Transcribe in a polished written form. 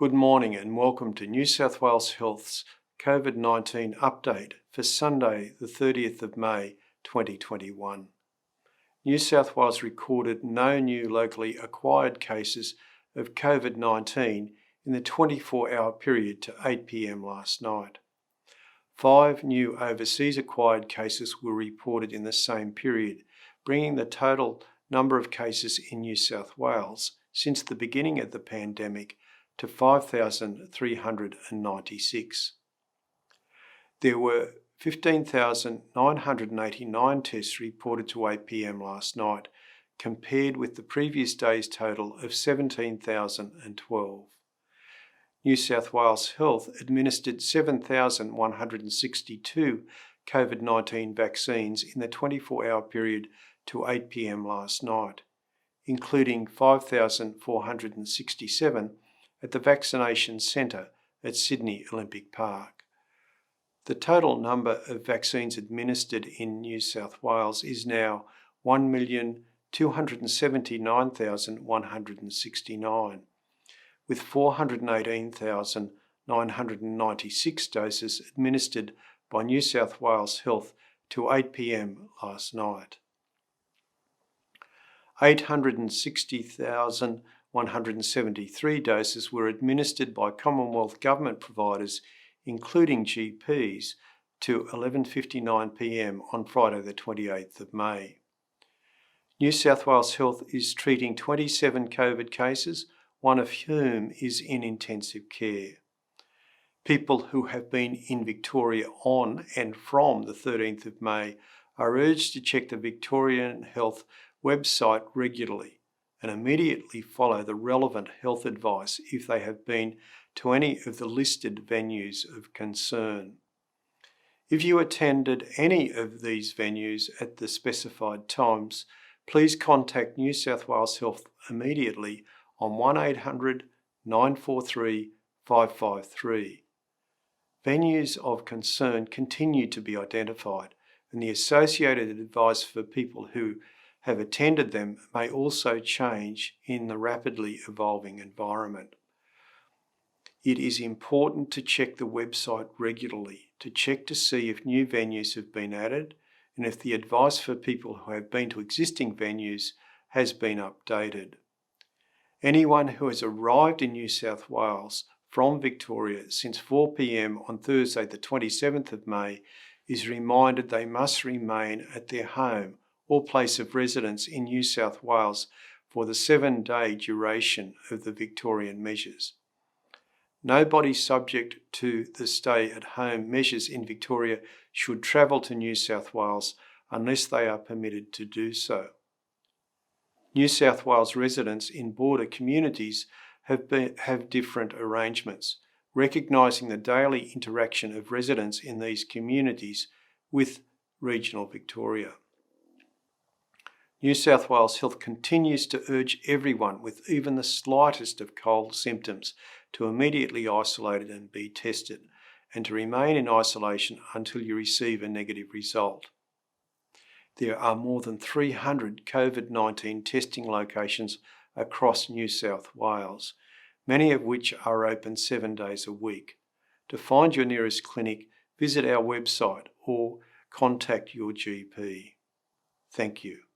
Good morning and welcome to New South Wales Health's COVID-19 update for Sunday the 30th of May 2021. New South Wales recorded no new locally acquired cases of COVID-19 in the 24-hour period to 8 p.m. last night. 5 new overseas acquired cases were reported in the same period, bringing the total number of cases in New South Wales since the beginning of the pandemic to 5,396. There were 15,989 tests reported to 8 p.m. last night, compared with the previous day's total of 17,012. New South Wales Health administered 7,162 COVID-19 vaccines in the 24-hour period to 8 p.m. last night, including 5,467 at the vaccination centre at Sydney Olympic Park. The total number of vaccines administered in New South Wales is now 1,279,169, with 418,996 doses administered by New South Wales Health to 8 p.m. last night. 860,173 doses were administered by Commonwealth Government providers, including GPs, to 11:59 p.m. on Friday the 28th of May. New South Wales Health is treating 27 COVID cases, one of whom is in intensive care. People who have been in Victoria on and from the 13th of May are urged to check the Victorian Health website regularly and immediately follow the relevant health advice if they have been to any of the listed venues of concern. If you attended any of these venues at the specified times, please contact New South Wales Health immediately on 1800 943 553. Venues of concern continue to be identified, and the associated advice for people who have attended them may also change in the rapidly evolving environment. It is important to check the website regularly to check to see if new venues have been added and if the advice for people who have been to existing venues has been updated. Anyone who has arrived in New South Wales from Victoria since 4 p.m. on Thursday the 27th of May is reminded they must remain at their home or place of residence in New South Wales for the 7-day duration of the Victorian measures. Nobody subject to the stay-at-home measures in Victoria should travel to New South Wales unless they are permitted to do so. New South Wales residents in border communities have different arrangements, recognising the daily interaction of residents in these communities with regional Victoria. New South Wales Health continues to urge everyone with even the slightest of cold symptoms to immediately isolate and be tested, and to remain in isolation until you receive a negative result. There are more than 300 COVID-19 testing locations across New South Wales, many of which are open 7 days a week. To find your nearest clinic, visit our website or contact your GP. Thank you.